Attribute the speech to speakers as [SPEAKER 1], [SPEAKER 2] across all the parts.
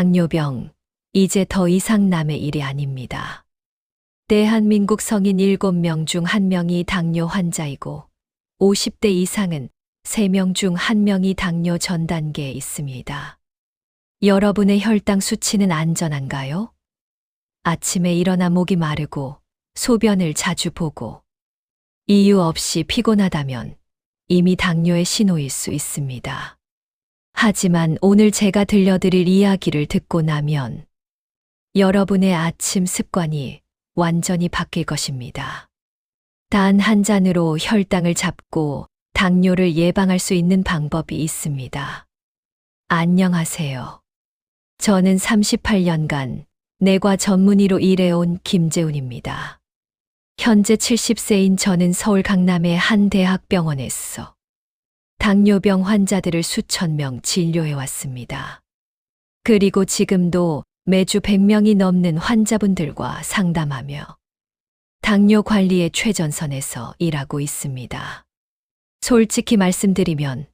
[SPEAKER 1] 당뇨병, 이제 더 이상 남의 일이 아닙니다. 대한민국 성인 7명 중 1명이 당뇨 환자이고 50대 이상은 3명 중 1명이 당뇨 전 단계에 있습니다. 여러분의 혈당 수치는 안전한가요? 아침에 일어나 목이 마르고 소변을 자주 보고 이유 없이 피곤하다면 이미 당뇨의 신호일 수 있습니다. 하지만 오늘 제가 들려드릴 이야기를 듣고 나면 여러분의 아침 습관이 완전히 바뀔 것입니다. 단 한 잔으로 혈당을 잡고 당뇨를 예방할 수 있는 방법이 있습니다. 안녕하세요. 저는 38년간 내과 전문의로 일해온 김재훈입니다. 현재 70세인 저는 서울 강남의 한 대학병원에서 당뇨병 환자들을 수천 명 진료해왔습니다. 그리고 지금도 매주 100명이 넘는 환자분들과 상담하며 당뇨 관리의 최전선에서 일하고 있습니다. 솔직히 말씀드리면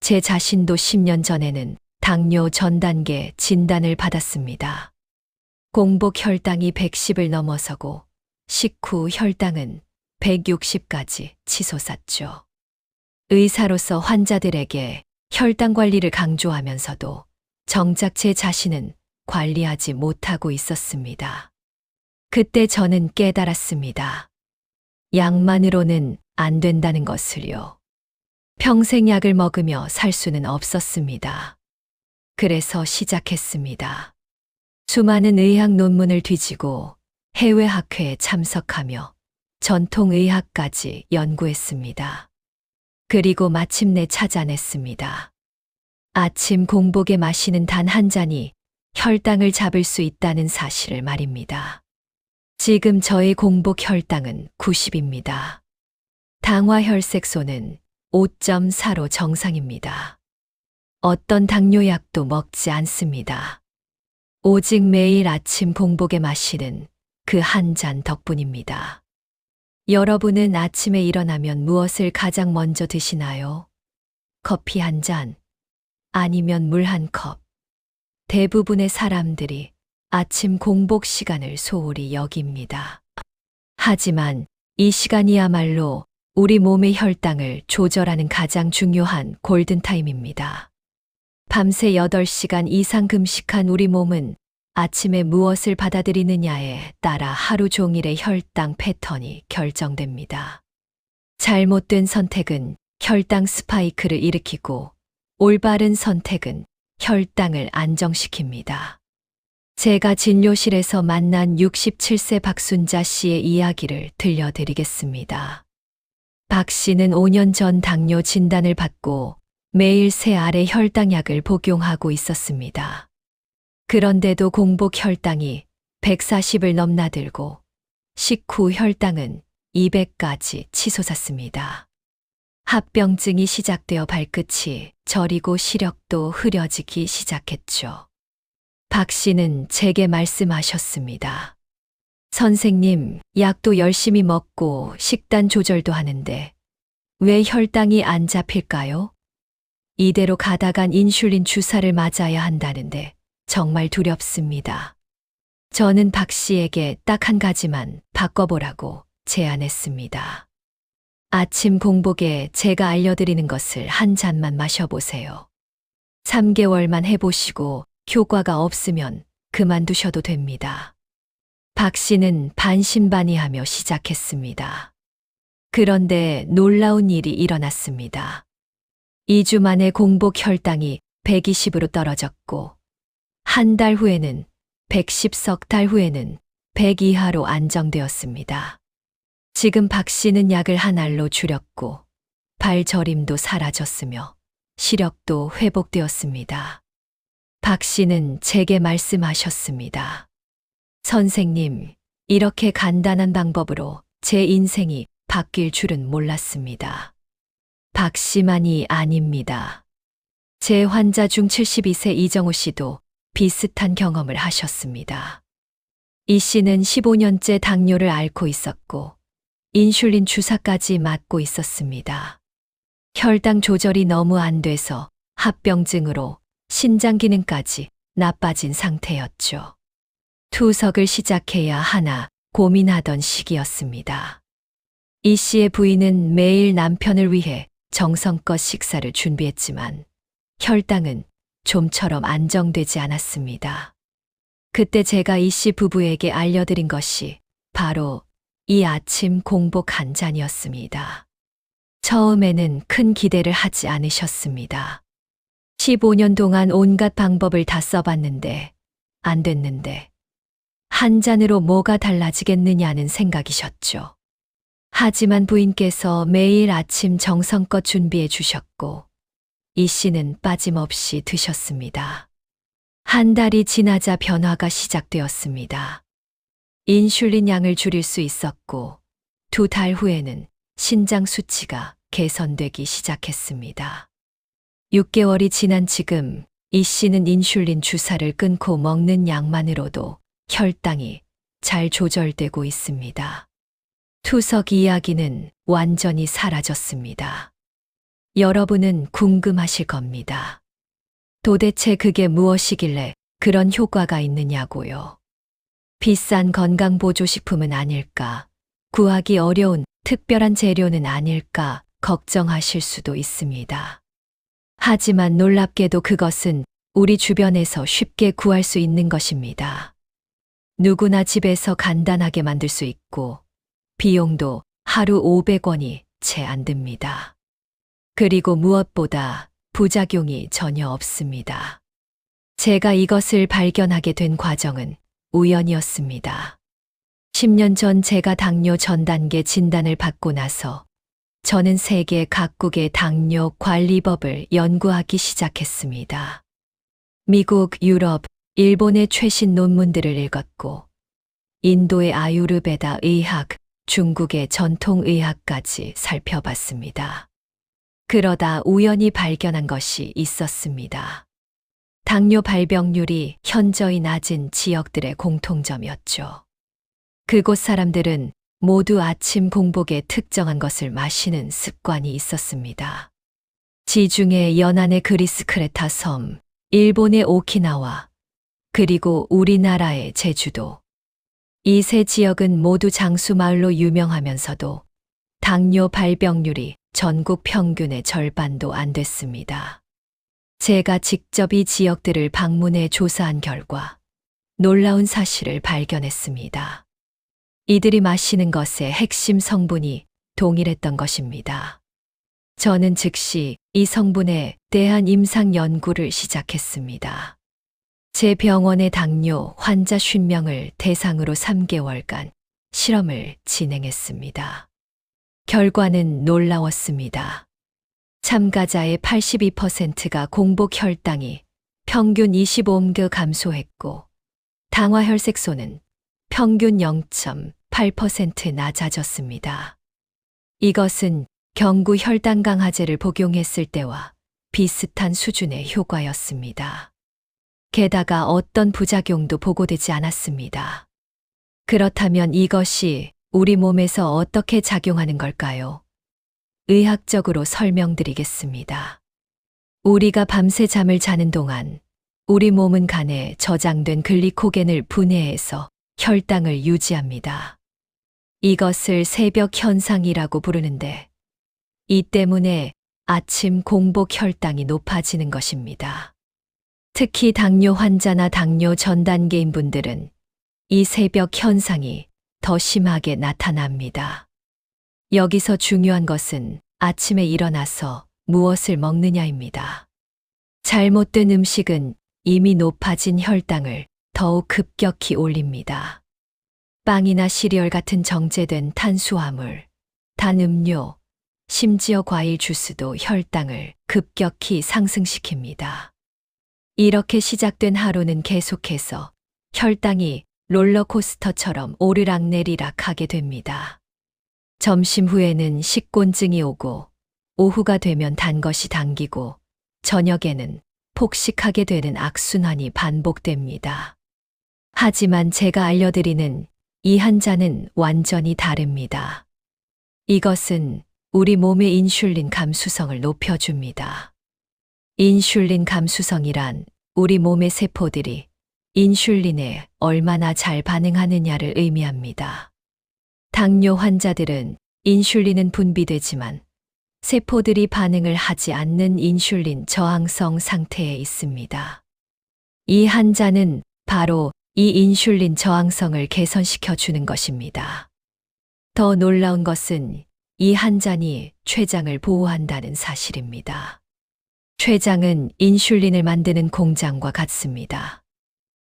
[SPEAKER 1] 제 자신도 10년 전에는 당뇨 전 단계 진단을 받았습니다. 공복 혈당이 110을 넘어서고 식후 혈당은 160까지 치솟았죠. 의사로서 환자들에게 혈당 관리를 강조하면서도 정작 제 자신은 관리하지 못하고 있었습니다. 그때 저는 깨달았습니다. 약만으로는 안 된다는 것을요. 평생 약을 먹으며 살 수는 없었습니다. 그래서 시작했습니다. 수많은 의학 논문을 뒤지고 해외 학회에 참석하며 전통의학까지 연구했습니다. 그리고 마침내 찾아냈습니다. 아침 공복에 마시는 단 한 잔이 혈당을 잡을 수 있다는 사실을 말입니다. 지금 저의 공복 혈당은 90입니다. 당화혈색소는 5.4로 정상입니다. 어떤 당뇨약도 먹지 않습니다. 오직 매일 아침 공복에 마시는 그 한 잔 덕분입니다. 여러분은 아침에 일어나면 무엇을 가장 먼저 드시나요? 커피 한 잔, 아니면 물 한 컵. 대부분의 사람들이 아침 공복 시간을 소홀히 여깁니다. 하지만 이 시간이야말로 우리 몸의 혈당을 조절하는 가장 중요한 골든타임입니다. 밤새 8시간 이상 금식한 우리 몸은 아침에 무엇을 받아들이느냐에 따라 하루 종일의 혈당 패턴이 결정됩니다. 잘못된 선택은 혈당 스파이크를 일으키고 올바른 선택은 혈당을 안정시킵니다. 제가 진료실에서 만난 67세 박순자 씨의 이야기를 들려드리겠습니다. 박 씨는 5년 전 당뇨 진단을 받고 매일 3알의 혈당약을 복용하고 있었습니다. 그런데도 공복 혈당이 140을 넘나들고 식후 혈당은 200까지 치솟았습니다. 합병증이 시작되어 발끝이 저리고 시력도 흐려지기 시작했죠. 박 씨는 제게 말씀하셨습니다. 선생님, 약도 열심히 먹고 식단 조절도 하는데 왜 혈당이 안 잡힐까요? 이대로 가다간 인슐린 주사를 맞아야 한다는데 정말 두렵습니다. 저는 박 씨에게 딱 한 가지만 바꿔보라고 제안했습니다. 아침 공복에 제가 알려드리는 것을 한 잔만 마셔보세요. 3개월만 해보시고 효과가 없으면 그만두셔도 됩니다. 박 씨는 반신반의하며 시작했습니다. 그런데 놀라운 일이 일어났습니다. 2주 만에 공복 혈당이 120으로 떨어졌고 한 달 후에는 110, 석 달 후에는 100 이하로 안정되었습니다. 지금 박 씨는 약을 한 알로 줄였고 발저림도 사라졌으며 시력도 회복되었습니다. 박 씨는 제게 말씀하셨습니다. 선생님, 이렇게 간단한 방법으로 제 인생이 바뀔 줄은 몰랐습니다. 박 씨만이 아닙니다. 제 환자 중 72세 이정우 씨도 비슷한 경험을 하셨습니다. 이 씨는 15년째 당뇨를 앓고 있었고 인슐린 주사까지 맞고 있었습니다. 혈당 조절이 너무 안 돼서 합병증으로 신장 기능까지 나빠진 상태였죠. 투석을 시작해야 하나 고민하던 시기였습니다. 이 씨의 부인은 매일 남편을 위해 정성껏 식사를 준비했지만 혈당은 좀처럼 안정되지 않았습니다. 그때 제가 이 씨 부부에게 알려드린 것이 바로 이 아침 공복 한 잔이었습니다. 처음에는 큰 기대를 하지 않으셨습니다. 15년 동안 온갖 방법을 다 써봤는데 안 됐는데 한 잔으로 뭐가 달라지겠느냐는 생각이셨죠. 하지만 부인께서 매일 아침 정성껏 준비해 주셨고 이 씨는 빠짐없이 드셨습니다. 한 달이 지나자 변화가 시작되었습니다. 인슐린 양을 줄일 수 있었고 2달 후에는 신장 수치가 개선되기 시작했습니다. 6개월이 지난 지금 이 씨는 인슐린 주사를 끊고 먹는 양만으로도 혈당이 잘 조절되고 있습니다. 투석 이야기는 완전히 사라졌습니다. 여러분은 궁금하실 겁니다. 도대체 그게 무엇이길래 그런 효과가 있느냐고요. 비싼 건강보조식품은 아닐까, 구하기 어려운 특별한 재료는 아닐까 걱정하실 수도 있습니다. 하지만 놀랍게도 그것은 우리 주변에서 쉽게 구할 수 있는 것입니다. 누구나 집에서 간단하게 만들 수 있고 비용도 하루 500원이 채 안 듭니다. 그리고 무엇보다 부작용이 전혀 없습니다. 제가 이것을 발견하게 된 과정은 우연이었습니다. 10년 전 제가 당뇨 전 단계 진단을 받고 나서 저는 세계 각국의 당뇨 관리법을 연구하기 시작했습니다. 미국, 유럽, 일본의 최신 논문들을 읽었고 인도의 아유르베다 의학, 중국의 전통의학까지 살펴봤습니다. 그러다 우연히 발견한 것이 있었습니다. 당뇨 발병률이 현저히 낮은 지역들의 공통점이었죠. 그곳 사람들은 모두 아침 공복에 특정한 것을 마시는 습관이 있었습니다. 지중해 연안의 그리스 크레타 섬, 일본의 오키나와, 그리고 우리나라의 제주도. 이 세 지역은 모두 장수마을로 유명하면서도 당뇨 발병률이 전국 평균의 절반도 안 됐습니다. 제가 직접 이 지역들을 방문해 조사한 결과 놀라운 사실을 발견했습니다. 이들이 마시는 것의 핵심 성분이 동일했던 것입니다. 저는 즉시 이 성분에 대한 임상 연구를 시작했습니다. 제 병원의 당뇨 환자 50명을 대상으로 3개월간 실험을 진행했습니다. 결과는 놀라웠습니다. 참가자의 82%가 공복 혈당이 평균 25mg 감소했고 당화혈색소는 평균 0.8% 낮아졌습니다. 이것은 경구 혈당 강화제를 복용했을 때와 비슷한 수준의 효과였습니다. 게다가 어떤 부작용도 보고되지 않았습니다. 그렇다면 이것이 우리 몸에서 어떻게 작용하는 걸까요? 의학적으로 설명드리겠습니다. 우리가 밤새 잠을 자는 동안 우리 몸은 간에 저장된 글리코겐을 분해해서 혈당을 유지합니다. 이것을 새벽 현상이라고 부르는데 이 때문에 아침 공복 혈당이 높아지는 것입니다. 특히 당뇨 환자나 당뇨 전 단계인 분들은 이 새벽 현상이 더 심하게 나타납니다. 여기서 중요한 것은 아침에 일어나서 무엇을 먹느냐입니다. 잘못된 음식은 이미 높아진 혈당을 더욱 급격히 올립니다. 빵이나 시리얼 같은 정제된 탄수화물, 단 음료, 심지어 과일 주스도 혈당을 급격히 상승시킵니다. 이렇게 시작된 하루는 계속해서 혈당이 롤러코스터처럼 오르락내리락 하게 됩니다. 점심 후에는 식곤증이 오고 오후가 되면 단 것이 당기고 저녁에는 폭식하게 되는 악순환이 반복됩니다. 하지만 제가 알려드리는 이 한 잔은 완전히 다릅니다. 이것은 우리 몸의 인슐린 감수성을 높여줍니다. 인슐린 감수성이란 우리 몸의 세포들이 인슐린에 얼마나 잘 반응하느냐를 의미합니다. 당뇨 환자들은 인슐린은 분비되지만 세포들이 반응을 하지 않는 인슐린 저항성 상태에 있습니다. 이 환자는 바로 이 인슐린 저항성을 개선시켜 주는 것입니다. 더 놀라운 것은 이 한잔이 췌장을 보호한다는 사실입니다. 췌장은 인슐린을 만드는 공장과 같습니다.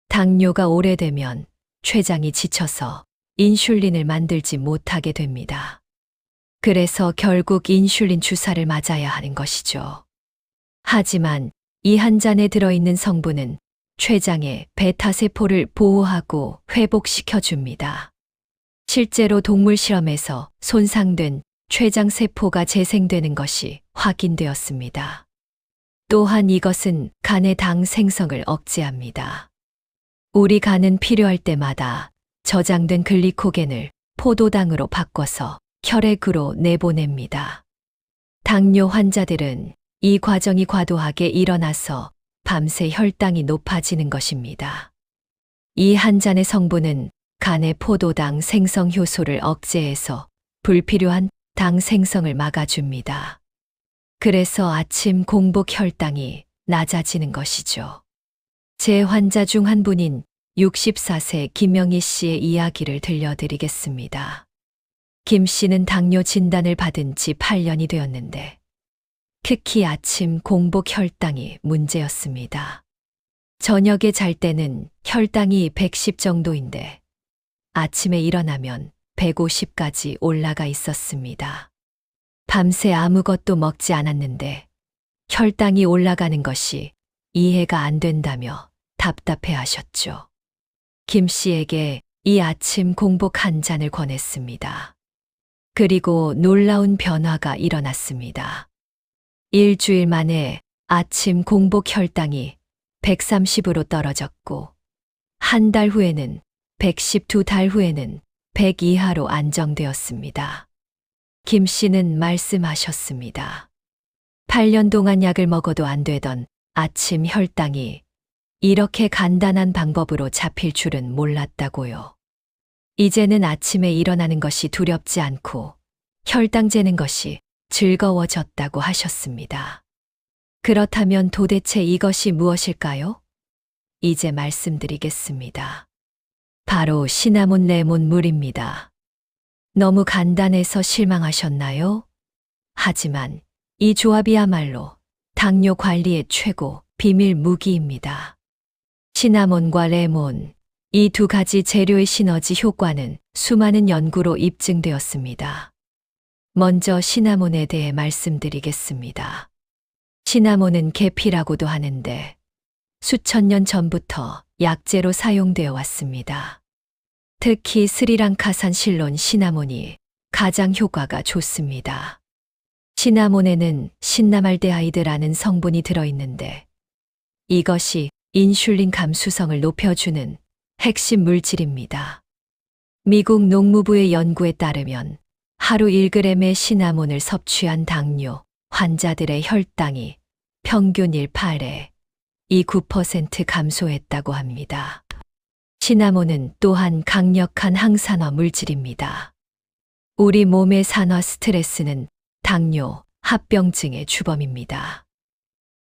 [SPEAKER 1] 당뇨가 오래되면 췌장이 지쳐서 인슐린을 만들지 못하게 됩니다. 그래서 결국 인슐린 주사를 맞아야 하는 것이죠. 하지만 이 한 잔에 들어있는 성분은 췌장의 베타세포를 보호하고 회복시켜 줍니다. 실제로 동물 실험에서 손상된 췌장세포가 재생되는 것이 확인되었습니다. 또한 이것은 간의 당 생성을 억제합니다. 우리 간은 필요할 때마다 저장된 글리코겐을 포도당으로 바꿔서 혈액으로 내보냅니다. 당뇨 환자들은 이 과정이 과도하게 일어나서 밤새 혈당이 높아지는 것입니다. 이 한 잔의 성분은 간의 포도당 생성 효소를 억제해서 불필요한 당 생성을 막아줍니다. 그래서 아침 공복 혈당이 낮아지는 것이죠. 제 환자 중 한 분인 64세 김명희 씨의 이야기를 들려드리겠습니다. 김 씨는 당뇨 진단을 받은 지 8년이 되었는데 특히 아침 공복 혈당이 문제였습니다. 저녁에 잘 때는 혈당이 110 정도인데 아침에 일어나면 150까지 올라가 있었습니다. 밤새 아무것도 먹지 않았는데 혈당이 올라가는 것이 이해가 안 된다며 답답해 하셨죠. 김 씨에게 이 아침 공복 한 잔을 권했습니다. 그리고 놀라운 변화가 일어났습니다. 일주일 만에 아침 공복 혈당이 130으로 떨어졌고 한 달 후에는 112달 후에는 100 이하로 안정되었습니다. 김 씨는 말씀하셨습니다. 8년 동안 약을 먹어도 안 되던 아침 혈당이 이렇게 간단한 방법으로 잡힐 줄은 몰랐다고요. 이제는 아침에 일어나는 것이 두렵지 않고 혈당 재는 것이 즐거워졌다고 하셨습니다. 그렇다면 도대체 이것이 무엇일까요? 이제 말씀드리겠습니다. 바로 시나몬 레몬 물입니다. 너무 간단해서 실망하셨나요? 하지만 이 조합이야말로 당뇨 관리의 최고 비밀 무기입니다. 시나몬과 레몬, 이 두 가지 재료의 시너지 효과는 수많은 연구로 입증되었습니다. 먼저 시나몬에 대해 말씀드리겠습니다. 시나몬은 계피라고도 하는데 수천 년 전부터 약재로 사용되어 왔습니다. 특히 스리랑카산 실론 시나몬이 가장 효과가 좋습니다. 시나몬에는 신나말데하이드라는 성분이 들어있는데 이것이 인슐린 감수성을 높여주는 핵심 물질입니다. 미국 농무부의 연구에 따르면 하루 1g의 시나몬을 섭취한 당뇨 환자들의 혈당이 평균 18에 29% 감소했다고 합니다. 시나몬은 또한 강력한 항산화 물질입니다. 우리 몸의 산화 스트레스는 당뇨, 합병증의 주범입니다.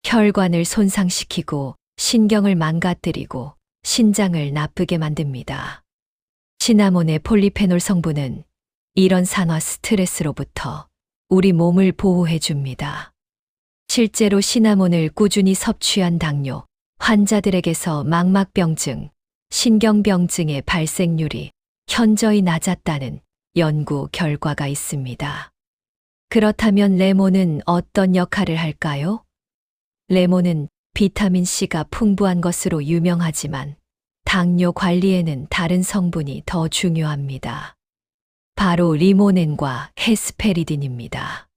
[SPEAKER 1] 혈관을 손상시키고 신경을 망가뜨리고 신장을 나쁘게 만듭니다. 시나몬의 폴리페놀 성분은 이런 산화 스트레스로부터 우리 몸을 보호해 줍니다. 실제로 시나몬을 꾸준히 섭취한 당뇨 환자들에게서 망막병증, 신경병증의 발생률이 현저히 낮았다는 연구 결과가 있습니다. 그렇다면 레몬은 어떤 역할을 할까요? 레몬은 비타민C가 풍부한 것으로 유명하지만 당뇨 관리에는 다른 성분이 더 중요합니다. 바로 리모넨과 헤스페리딘입니다.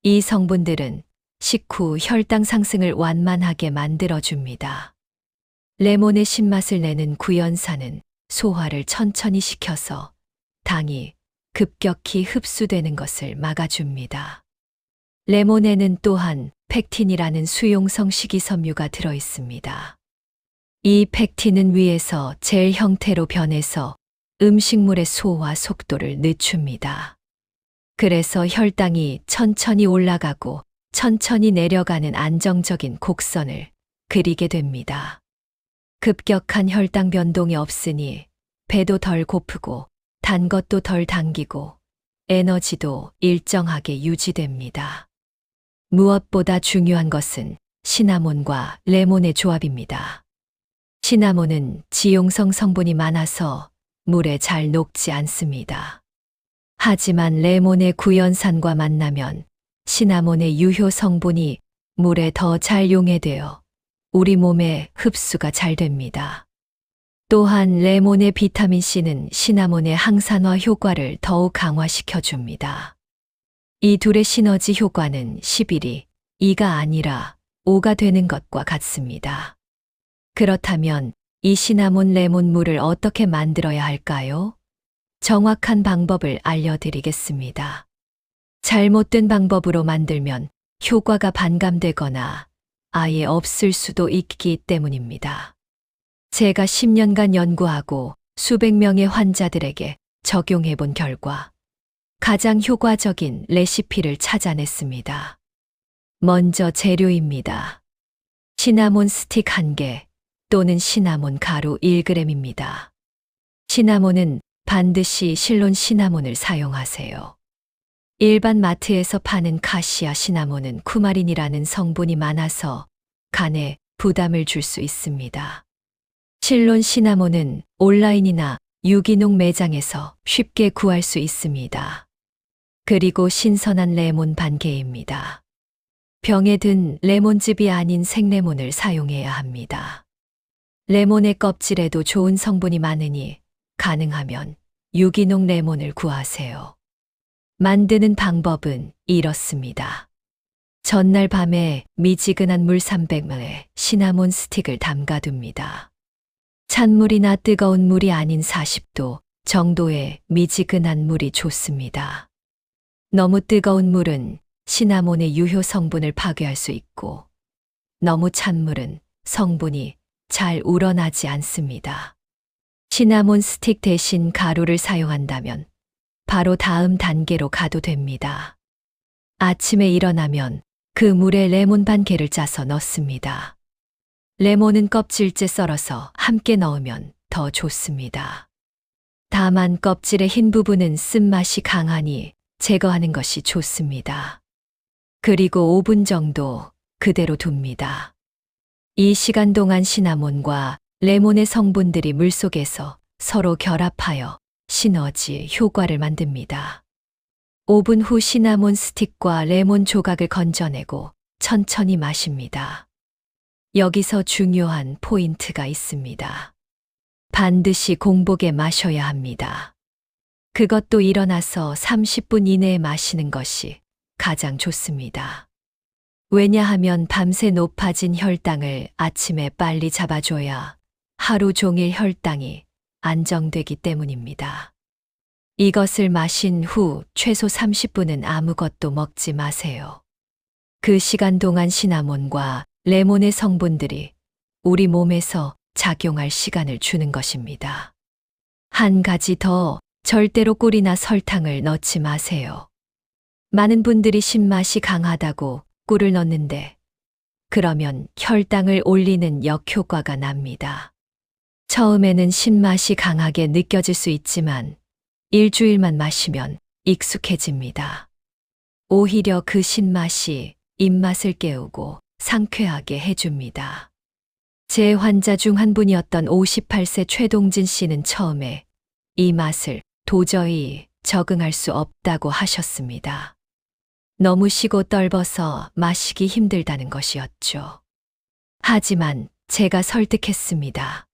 [SPEAKER 1] 이 성분들은 식후 혈당 상승을 완만하게 만들어줍니다. 레몬의 신맛을 내는 구연산은 소화를 천천히 시켜서 당이 급격히 흡수되는 것을 막아줍니다. 레몬에는 또한 펙틴이라는 수용성 식이섬유가 들어있습니다. 이 팩틴은 위에서 젤 형태로 변해서 음식물의 소화 속도를 늦춥니다. 그래서 혈당이 천천히 올라가고 천천히 내려가는 안정적인 곡선을 그리게 됩니다. 급격한 혈당 변동이 없으니 배도 덜 고프고 단 것도 덜 당기고 에너지도 일정하게 유지됩니다. 무엇보다 중요한 것은 시나몬과 레몬의 조합입니다. 시나몬은 지용성 성분이 많아서 물에 잘 녹지 않습니다. 하지만 레몬의 구연산과 만나면 시나몬의 유효 성분이 물에 더 잘 용해되어 우리 몸에 흡수가 잘 됩니다. 또한 레몬의 비타민C는 시나몬의 항산화 효과를 더욱 강화시켜 줍니다. 이 둘의 시너지 효과는 11이 2가 아니라 5가 되는 것과 같습니다. 그렇다면 이 시나몬 레몬 물을 어떻게 만들어야 할까요? 정확한 방법을 알려드리겠습니다. 잘못된 방법으로 만들면 효과가 반감되거나 아예 없을 수도 있기 때문입니다. 제가 10년간 연구하고 수백 명의 환자들에게 적용해 본 결과 가장 효과적인 레시피를 찾아냈습니다. 먼저 재료입니다. 시나몬 스틱 1개 또는 시나몬 가루 1g입니다. 시나몬은 반드시 실론 시나몬을 사용하세요. 일반 마트에서 파는 카시아 시나몬은 쿠마린이라는 성분이 많아서 간에 부담을 줄 수 있습니다. 실론 시나몬은 온라인이나 유기농 매장에서 쉽게 구할 수 있습니다. 그리고 신선한 레몬 반 개입니다. 병에 든 레몬즙이 아닌 생레몬을 사용해야 합니다. 레몬의 껍질에도 좋은 성분이 많으니 가능하면 유기농 레몬을 구하세요. 만드는 방법은 이렇습니다. 전날 밤에 미지근한 물 300ml에 시나몬 스틱을 담가둡니다. 찬물이나 뜨거운 물이 아닌 40도 정도의 미지근한 물이 좋습니다. 너무 뜨거운 물은 시나몬의 유효 성분을 파괴할 수 있고 너무 찬 물은 성분이 잘 우러나지 않습니다. 시나몬 스틱 대신 가루를 사용한다면 바로 다음 단계로 가도 됩니다. 아침에 일어나면 그 물에 레몬 반 개를 짜서 넣습니다. 레몬은 껍질째 썰어서 함께 넣으면 더 좋습니다. 다만 껍질의 흰 부분은 쓴맛이 강하니 제거하는 것이 좋습니다. 그리고 5분 정도 그대로 둡니다. 이 시간 동안 시나몬과 레몬의 성분들이 물속에서 서로 결합하여 시너지 효과를 만듭니다. 5분 후 시나몬 스틱과 레몬 조각을 건져내고 천천히 마십니다. 여기서 중요한 포인트가 있습니다. 반드시 공복에 마셔야 합니다. 그것도 일어나서 30분 이내에 마시는 것이 가장 좋습니다. 왜냐하면 밤새 높아진 혈당을 아침에 빨리 잡아줘야 하루 종일 혈당이 안정되기 때문입니다. 이것을 마신 후 최소 30분은 아무것도 먹지 마세요. 그 시간 동안 시나몬과 레몬의 성분들이 우리 몸에서 작용할 시간을 주는 것입니다. 한 가지 더, 절대로 꿀이나 설탕을 넣지 마세요. 많은 분들이 신맛이 강하다고 꿀을 넣는데 그러면 혈당을 올리는 역효과가 납니다. 처음에는 신맛이 강하게 느껴질 수 있지만 일주일만 마시면 익숙해집니다. 오히려 그 신맛이 입맛을 깨우고 상쾌하게 해줍니다. 제 환자 중 한 분이었던 58세 최동진 씨는 처음에 이 맛을 도저히 적응할 수 없다고 하셨습니다. 너무 시고 떫어서 마시기 힘들다는 것이었죠. 하지만 제가 설득했습니다.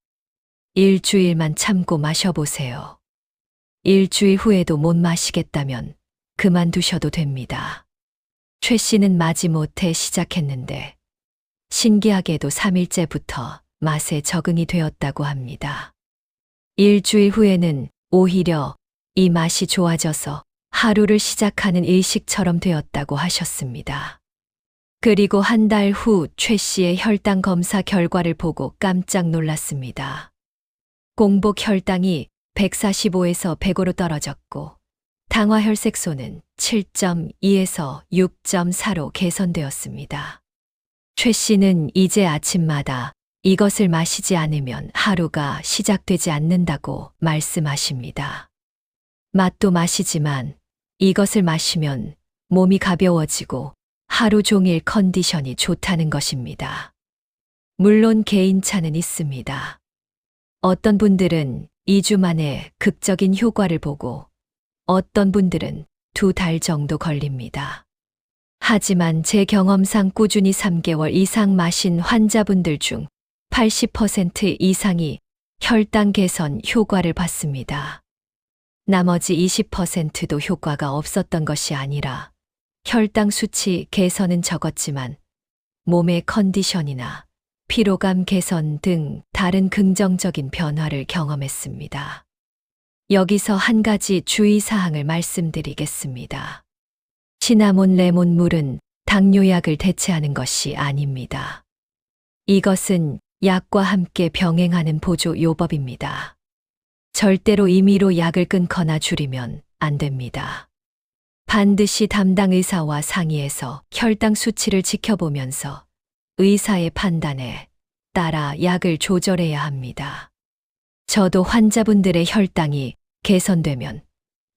[SPEAKER 1] 일주일만 참고 마셔보세요. 일주일 후에도 못 마시겠다면 그만두셔도 됩니다. 최 씨는 마지못해 시작했는데 신기하게도 3일째부터 맛에 적응이 되었다고 합니다. 일주일 후에는 오히려 이 맛이 좋아져서 하루를 시작하는 일식처럼 되었다고 하셨습니다. 그리고 한 달 후 최 씨의 혈당 검사 결과를 보고 깜짝 놀랐습니다. 공복 혈당이 145에서 105로 떨어졌고 당화혈색소는 7.2에서 6.4로 개선되었습니다. 최 씨는 이제 아침마다 이것을 마시지 않으면 하루가 시작되지 않는다고 말씀하십니다. 맛도 맛이지만 이것을 마시면 몸이 가벼워지고 하루 종일 컨디션이 좋다는 것입니다. 물론 개인차는 있습니다. 어떤 분들은 2주 만에 극적인 효과를 보고 어떤 분들은 2달 정도 걸립니다. 하지만 제 경험상 꾸준히 3개월 이상 마신 환자분들 중 80% 이상이 혈당 개선 효과를 봤습니다. 나머지 20%도 효과가 없었던 것이 아니라 혈당 수치 개선은 적었지만 몸의 컨디션이나 피로감 개선 등 다른 긍정적인 변화를 경험했습니다. 여기서 한 가지 주의사항을 말씀드리겠습니다. 시나몬 레몬 물은 당뇨약을 대체하는 것이 아닙니다. 이것은 약과 함께 병행하는 보조 요법입니다. 절대로 임의로 약을 끊거나 줄이면 안 됩니다. 반드시 담당 의사와 상의해서 혈당 수치를 지켜보면서 의사의 판단에 따라 약을 조절해야 합니다. 저도 환자분들의 혈당이 개선되면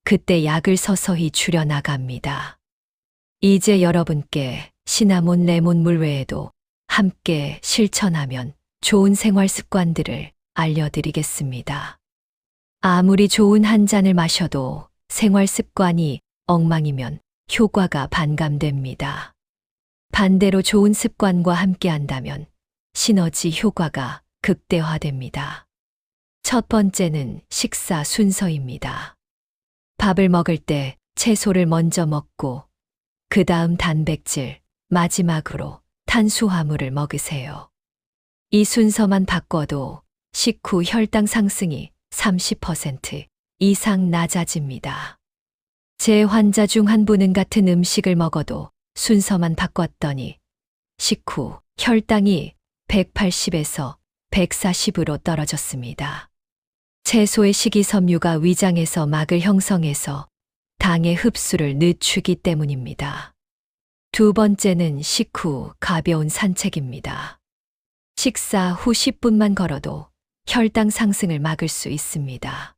[SPEAKER 1] 그때 약을 서서히 줄여나갑니다. 이제 여러분께 시나몬 레몬 물 외에도 함께 실천하면 좋은 생활 습관들을 알려드리겠습니다. 아무리 좋은 한 잔을 마셔도 생활 습관이 엉망이면 효과가 반감됩니다. 반대로 좋은 습관과 함께 한다면 시너지 효과가 극대화됩니다. 첫 번째는 식사 순서입니다. 밥을 먹을 때 채소를 먼저 먹고 그 다음 단백질, 마지막으로 탄수화물을 먹으세요. 이 순서만 바꿔도 식후 혈당 상승이 30% 이상 낮아집니다. 제 환자 중 한 분은 같은 음식을 먹어도 순서만 바꿨더니 식후 혈당이 180에서 140으로 떨어졌습니다. 채소의 식이섬유가 위장에서 막을 형성해서 당의 흡수를 늦추기 때문입니다. 두 번째는 식후 가벼운 산책입니다. 식사 후 10분만 걸어도 혈당 상승을 막을 수 있습니다.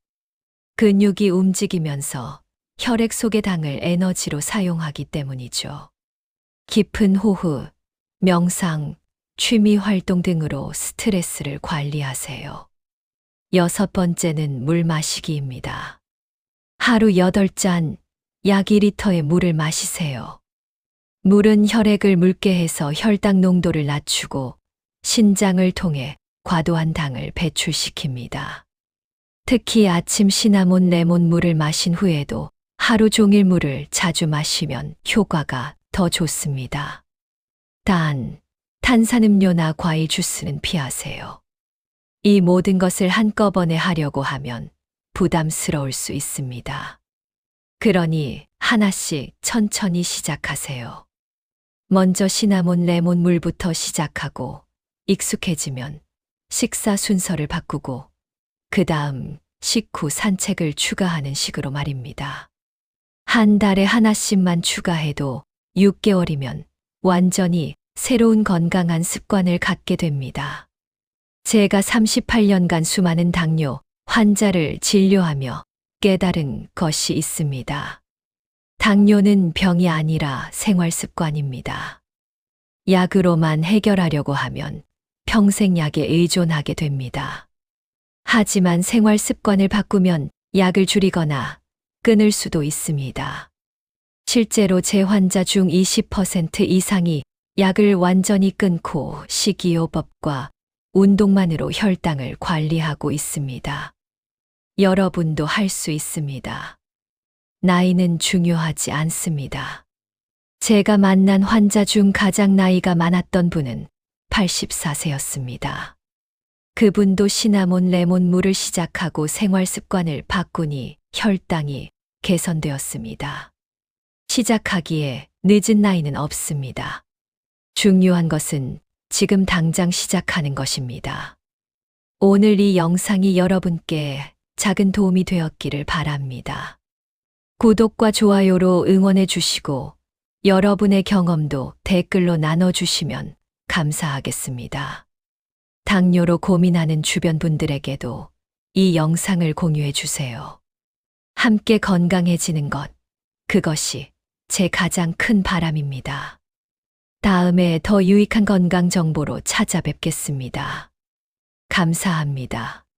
[SPEAKER 1] 근육이 움직이면서 혈액 속의 당을 에너지로 사용하기 때문이죠. 깊은 호흡, 명상, 취미 활동 등으로 스트레스를 관리하세요. 여섯 번째는 물 마시기입니다. 하루 8잔, 약 2리터의 물을 마시세요. 물은 혈액을 묽게 해서 혈당 농도를 낮추고 신장을 통해 과도한 당을 배출시킵니다. 특히 아침 시나몬 레몬 물을 마신 후에도 하루 종일 물을 자주 마시면 효과가 더 좋습니다. 단, 탄산음료나 과일 주스는 피하세요. 이 모든 것을 한꺼번에 하려고 하면 부담스러울 수 있습니다. 그러니 하나씩 천천히 시작하세요. 먼저 시나몬 레몬 물부터 시작하고 익숙해지면 식사 순서를 바꾸고 그 다음 식후 산책을 추가하는 식으로 말입니다. 한 달에 하나씩만 추가해도 6개월이면 완전히 새로운 건강한 습관을 갖게 됩니다. 제가 38년간 수많은 당뇨 환자를 진료하며 깨달은 것이 있습니다. 당뇨는 병이 아니라 생활 습관입니다. 약으로만 해결하려고 하면 평생 약에 의존하게 됩니다. 하지만 생활 습관을 바꾸면 약을 줄이거나 끊을 수도 있습니다. 실제로 제 환자 중 20% 이상이 약을 완전히 끊고 식이요법과 운동만으로 혈당을 관리하고 있습니다. 여러분도 할 수 있습니다. 나이는 중요하지 않습니다. 제가 만난 환자 중 가장 나이가 많았던 분은 84세였습니다. 그분도 시나몬 레몬 물을 시작하고 생활 습관을 바꾸니 혈당이 개선되었습니다. 시작하기에 늦은 나이는 없습니다. 중요한 것은 지금 당장 시작하는 것입니다. 오늘 이 영상이 여러분께 작은 도움이 되었기를 바랍니다. 구독과 좋아요로 응원해 주시고 여러분의 경험도 댓글로 나눠주시면 감사하겠습니다. 당뇨로 고민하는 주변 분들에게도 이 영상을 공유해 주세요. 함께 건강해지는 것, 그것이 제 가장 큰 바람입니다. 다음에 더 유익한 건강 정보로 찾아뵙겠습니다. 감사합니다.